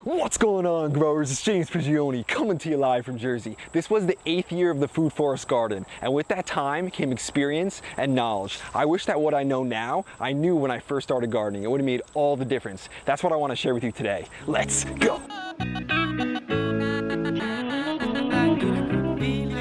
What's going on, growers? It's James Prigioni coming to you live from Jersey. This was the 8th year of the Food Forest Garden, and with that time came experience and knowledge. I wish that what I know now, I knew when I first started gardening. It would have made all the difference. That's what I want to share with you today. Let's go!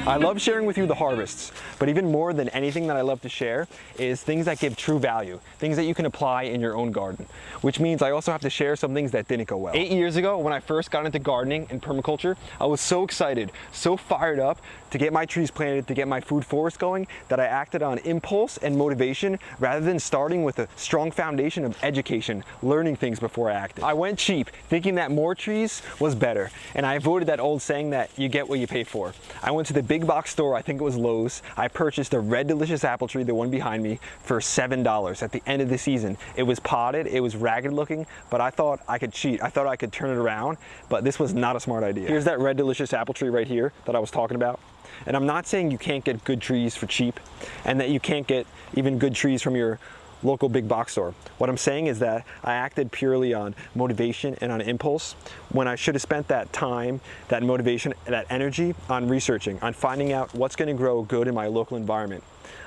I love sharing with you the harvests, but even more than anything that I love to share is things that give true value, things that you can apply in your own garden, which means I also have to share some things that didn't go well. 8 years ago, when I first got into gardening and permaculture, I was so excited, so fired up to get my trees planted, to get my food forest going, that I acted on impulse and motivation rather than starting with a strong foundation of education, learning things before I acted. I went cheap, thinking that more trees was better, and I avoided that old saying that you get what you pay for. I went to the big box store, I think it was Lowe's. I purchased a red delicious apple tree, the one behind me, for $7 at the end of the season. It was potted, it was ragged looking, but I thought I could cheat. I thought I could turn it around, but this was not a smart idea. Here's that red delicious apple tree right here that I was talking about. And I'm not saying you can't get good trees for cheap and that you can't get even good trees from your local big box store. What I'm saying is that I acted purely on motivation and on impulse when I should have spent that time, that motivation, that energy on researching, on finding out what's going to grow good in my local environment,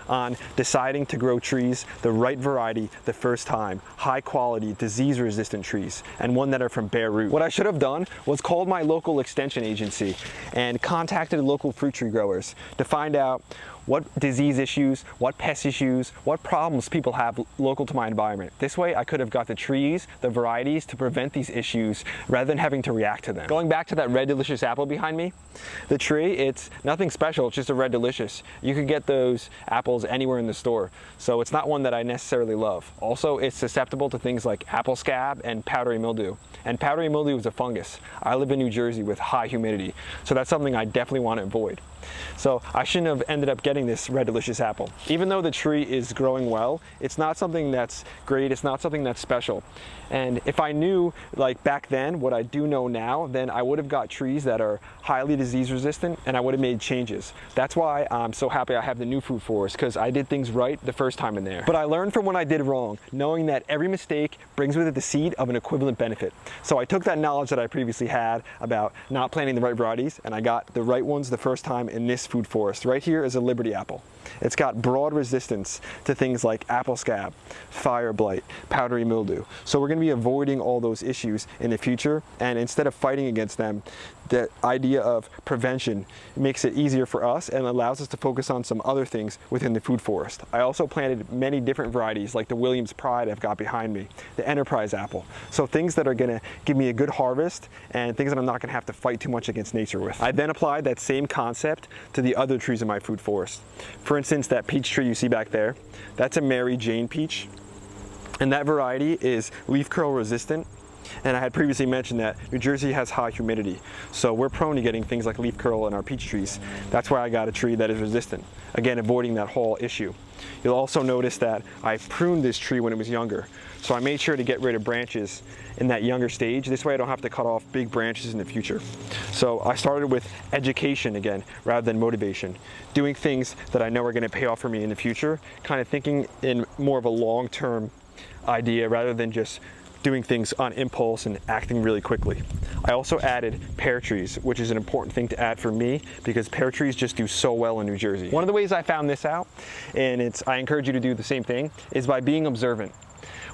on deciding to grow trees the right variety the first time, high quality, disease resistant trees, and one that are from bare root. What I should have done was called my local extension agency and contacted local fruit tree growers to find out what disease issues, what pest issues, what problems people have local to my environment. This way I could have got the trees, the varieties to prevent these issues rather than having to react to them. Going back to that red delicious apple behind me, the tree, it's nothing special, it's just a red delicious. You could get those apples anywhere in the store, so it's not one that I necessarily love. Also, it's susceptible to things like apple scab and powdery mildew. And powdery mildew is a fungus. I live in New Jersey with high humidity, so that's something I definitely want to avoid. So I shouldn't have ended up getting this red delicious apple. Even though the tree is growing well, it's not something that's great, it's not something that's special. And if I knew, like back then, what I do know now, then I would have got trees that are highly disease resistant and I would have made changes. That's why I'm so happy I have the new food forest, because I did things right the first time in there. But I learned from what I did wrong, knowing that every mistake brings with it the seed of an equivalent benefit. So I took that knowledge that I previously had about not planting the right varieties, and I got the right ones the first time in this food forest. Right here is a Liberty apple. It's got broad resistance to things like apple scab, fire blight, powdery mildew. So we're going to be avoiding all those issues in the future, and instead of fighting against them, the idea of prevention makes it easier for us and allows us to focus on some other things within the food forest. I also planted many different varieties like the Williams Pride I've got behind me, the Enterprise apple. So things that are going to give me a good harvest and things that I'm not going to have to fight too much against nature with. I then applied that same concept to the other trees in my food forest. For instance, that peach tree you see back there, that's a Mary Jane peach, and that variety is leaf curl resistant. And I had previously mentioned that New Jersey has high humidity, so we're prone to getting things like leaf curl in our peach trees. That's why I got a tree that is resistant, again avoiding that whole issue. You'll also notice that I pruned this tree when it was younger, so I made sure to get rid of branches in that younger stage. This way I don't have to cut off big branches in the future. So I started with education again rather than motivation, doing things that I know are going to pay off for me in the future, kind of thinking in more of a long-term idea rather than just doing things on impulse and acting really quickly. I also added pear trees, which is an important thing to add for me because pear trees just do so well in New Jersey. One of the ways I found this out, and I encourage you to do the same thing, is by being observant.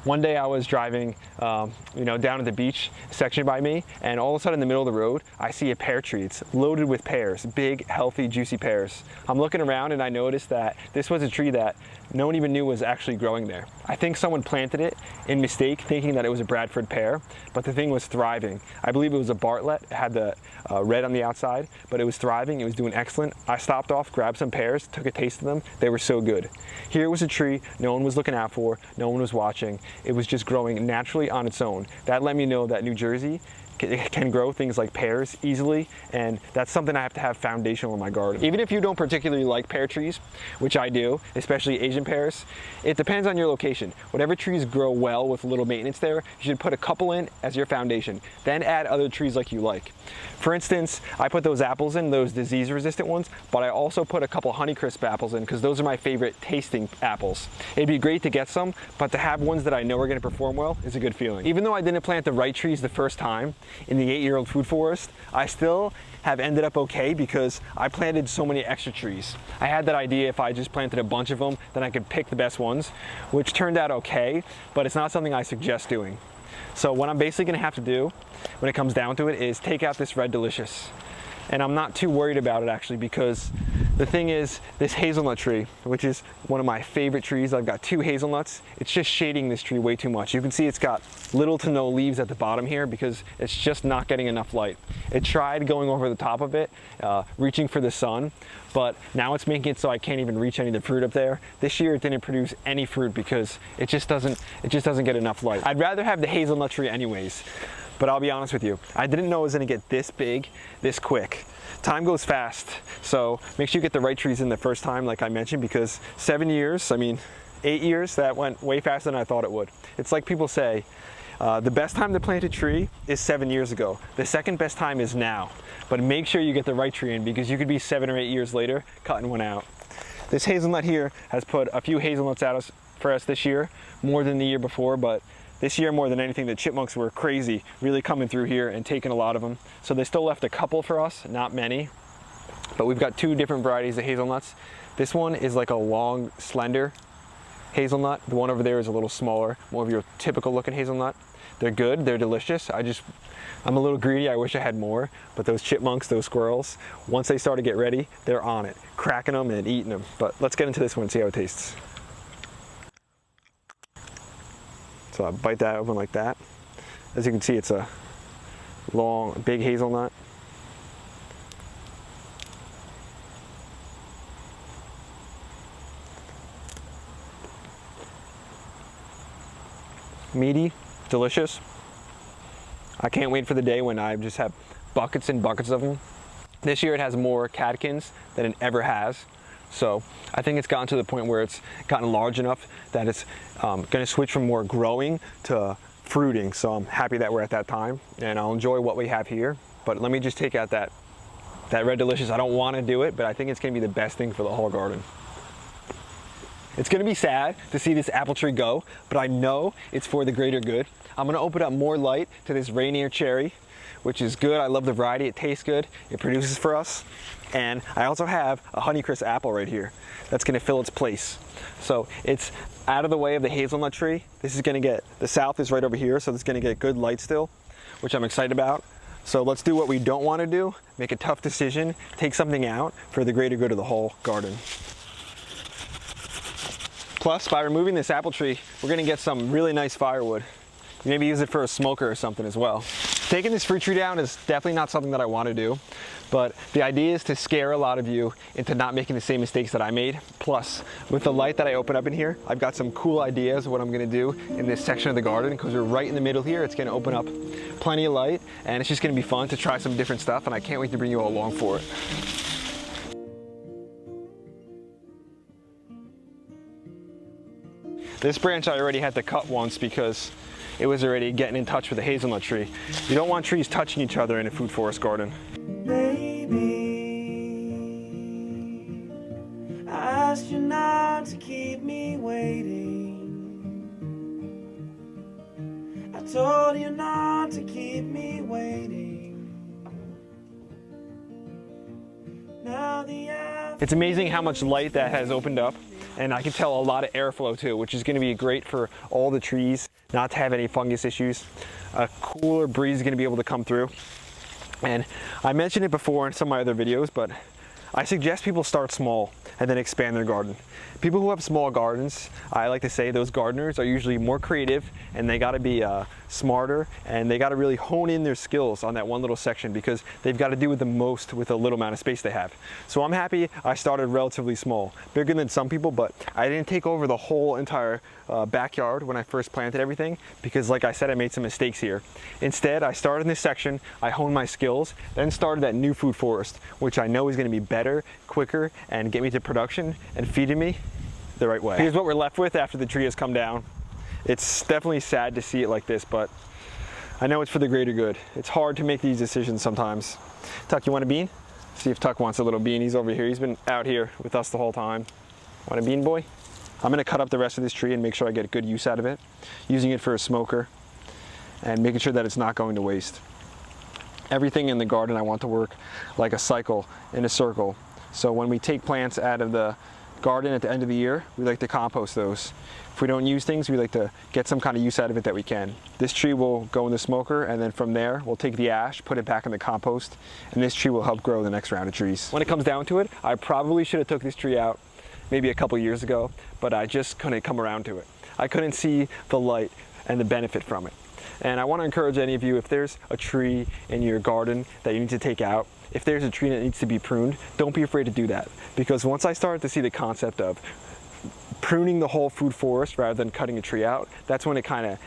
One day I was driving down at the beach section by me, and all of a sudden in the middle of the road, I see a pear tree. It's loaded with pears, big, healthy, juicy pears. I'm looking around and I noticed that this was a tree that no one even knew was actually growing there. I think someone planted it in mistake, thinking that it was a Bradford pear, but the thing was thriving. I believe it was a Bartlett. It had the red on the outside, but it was thriving. It was doing excellent. I stopped off, grabbed some pears, took a taste of them. They were so good. Here was a tree no one was looking out for, no one was watching. It was just growing naturally on its own. That let me know that New Jersey can grow things like pears easily, and that's something I have to have foundational in my garden. Even if you don't particularly like pear trees, which I do, especially Asian pears, it depends on your location. Whatever trees grow well with little maintenance there, you should put a couple in as your foundation, then add other trees like you like. For instance, I put those apples in, those disease resistant ones, but I also put a couple Honeycrisp apples in because those are my favorite tasting apples. It'd be great to get some, but to have ones that I know are going to perform well is a good feeling. Even though I didn't plant the right trees the first time, in the 8-year-old food forest, I still have ended up okay because I planted so many extra trees. I had that idea if I just planted a bunch of them, then I could pick the best ones, which turned out okay, but it's not something I suggest doing. So what I'm basically gonna have to do when it comes down to it is take out this Red Delicious. And I'm not too worried about it actually, because the thing is, this hazelnut tree, which is one of my favorite trees, I've got 2 hazelnuts, it's just shading this tree way too much. You can see it's got little to no leaves at the bottom here because it's just not getting enough light. It tried going over the top of it, reaching for the sun, but now it's making it so I can't even reach any of the fruit up there. This year it didn't produce any fruit because it just doesn't get enough light. I'd rather have the hazelnut tree anyways. But I'll be honest with you, I didn't know it was gonna get this big, this quick. Time goes fast, so make sure you get the right trees in the first time, like I mentioned, because 7 years, 8 years, that went way faster than I thought it would. It's like people say, the best time to plant a tree is 7 years ago. The second best time is now. But make sure you get the right tree in because you could be 7 or 8 years later cutting one out. This hazelnut here has put a few hazelnuts out for us this year, more than the year before, but this year, more than anything, the chipmunks were crazy, really coming through here and taking a lot of them. So they still left a couple for us, not many. But we've got 2 different varieties of hazelnuts. This one is like a long, slender hazelnut. The one over there is a little smaller, more of your typical looking hazelnut. They're good, they're delicious. I'm a little greedy, I wish I had more. But those chipmunks, those squirrels, once they start to get ready, they're on it, cracking them and eating them. But let's get into this one and see how it tastes. So I bite that open like that. As you can see, it's a long, big hazelnut. Meaty, delicious. I can't wait for the day when I just have buckets and buckets of them. This year it has more catechins than it ever has. So I think it's gotten to the point where it's gotten large enough that it's going to switch from more growing to fruiting. So I'm happy that we're at that time and I'll enjoy what we have here. But let me just take out that Red Delicious. I don't want to do it, but I think it's going to be the best thing for the whole garden. It's going to be sad to see this apple tree go, but I know it's for the greater good. I'm going to open up more light to this Rainier cherry, which is good. I love the variety. It tastes good. It produces for us. And I also have a Honeycrisp apple right here that's going to fill its place. So it's out of the way of the hazelnut tree. This is going to get, the south is right over here, so it's going to get good light still, which I'm excited about. So let's do what we don't want to do, make a tough decision, take something out for the greater good of the whole garden. Plus, by removing this apple tree, we're going to get some really nice firewood. Maybe use it for a smoker or something as well. Taking this fruit tree down is definitely not something that I want to do, but the idea is to scare a lot of you into not making the same mistakes that I made. Plus, with the light that I open up in here, I've got some cool ideas of what I'm going to do in this section of the garden because we're right in the middle here. It's going to open up plenty of light and it's just going to be fun to try some different stuff, and I can't wait to bring you all along for it. This branch I already had to cut once because it was already getting in touch with the hazelnut tree. You don't want trees touching each other in a food forest garden. Baby, I asked you not to keep me waiting. I told you not to keep me waiting. Now it's amazing how much light that has opened up, and I can tell a lot of airflow too, which is going to be great for all the trees not to have any fungus issues. A cooler breeze is going to be able to come through. And I mentioned it before in some of my other videos, but I suggest people start small and then expand their garden. People who have small gardens, I like to say those gardeners are usually more creative, and they got to be smarter, and they got to really hone in their skills on that one little section because they've got to do the most with the little amount of space they have. So I'm happy I started relatively small, bigger than some people, but I didn't take over the whole entire backyard when I first planted everything because, like I said, I made some mistakes here. Instead, I started in this section, I honed my skills, then started that new food forest, which I know is going to be better, quicker, and get me to production and feeding me the right way. Here's what we're left with after the tree has come down. It's definitely sad to see it like this, but I know it's for the greater good. It's hard to make these decisions sometimes. Tuck, you want a bean? See if Tuck wants a little bean. He's over here. He's been out here with us the whole time. Want a bean, boy? I'm going to cut up the rest of this tree and make sure I get good use out of it, using it for a smoker and making sure that it's not going to waste. Everything in the garden I want to work like a cycle in a circle. So when we take plants out of the garden at the end of the year, we like to compost those. If we don't use things, we like to get some kind of use out of it that we can. This tree will go in the smoker, and then from there, we'll take the ash, put it back in the compost, and this tree will help grow the next round of trees. When it comes down to it, I probably should have took this tree out maybe a couple years ago, but I just couldn't come around to it. I couldn't see the light and the benefit from it. And I want to encourage any of you, if there's a tree in your garden that you need to take out, if there's a tree that needs to be pruned, don't be afraid to do that. Because once I started to see the concept of pruning the whole food forest rather than cutting a tree out, that's when it kind of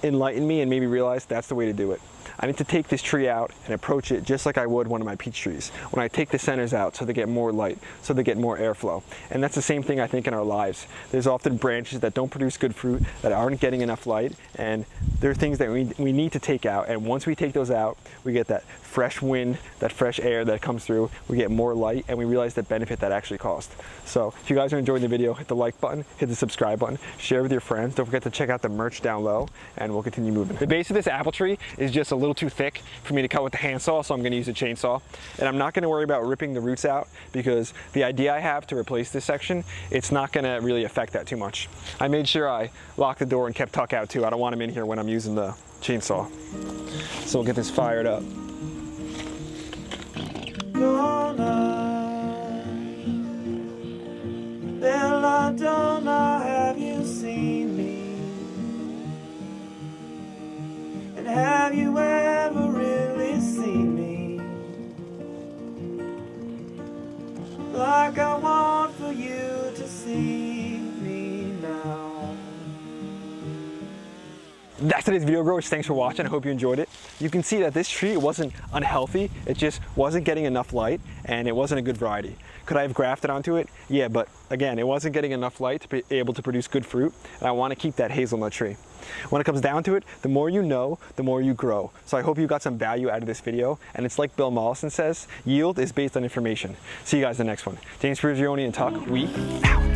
enlightened me and made me realize that's the way to do it. I need to take this tree out and approach it just like I would one of my peach trees. When I take the centers out so they get more light, so they get more airflow. And that's the same thing I think in our lives. There's often branches that don't produce good fruit, that aren't getting enough light, and there are things that we need to take out. And once we take those out, we get that fresh wind, that fresh air that comes through, we get more light, and we realize the benefit that actually costs. So if you guys are enjoying the video, hit the like button, hit the subscribe button, share with your friends. Don't forget to check out the merch down low, and we'll continue moving. The base of this apple tree is just a little too thick for me to cut with the handsaw, so I'm going to use a chainsaw. And I'm not going to worry about ripping the roots out, because the idea I have to replace this section, it's not going to really affect that too much. I made sure I locked the door and kept Tuck out too. I don't want him in here when I'm using the chainsaw. So we'll get this fired up. Belladonna, have you seen me? And have you ever really seen me? Like I want for you to see me now. That's today's video, growers. Thanks for watching. I hope you enjoyed it. You can see that this tree wasn't unhealthy. It just wasn't getting enough light, and it wasn't a good variety. Could I have grafted onto it? Yeah, but again, it wasn't getting enough light to be able to produce good fruit, and I want to keep that hazelnut tree. When it comes down to it, the more you know, the more you grow. So I hope you got some value out of this video, and it's like Bill Mollison says, yield is based on information. See you guys in the next one. James Prigioni and Tuck, we out.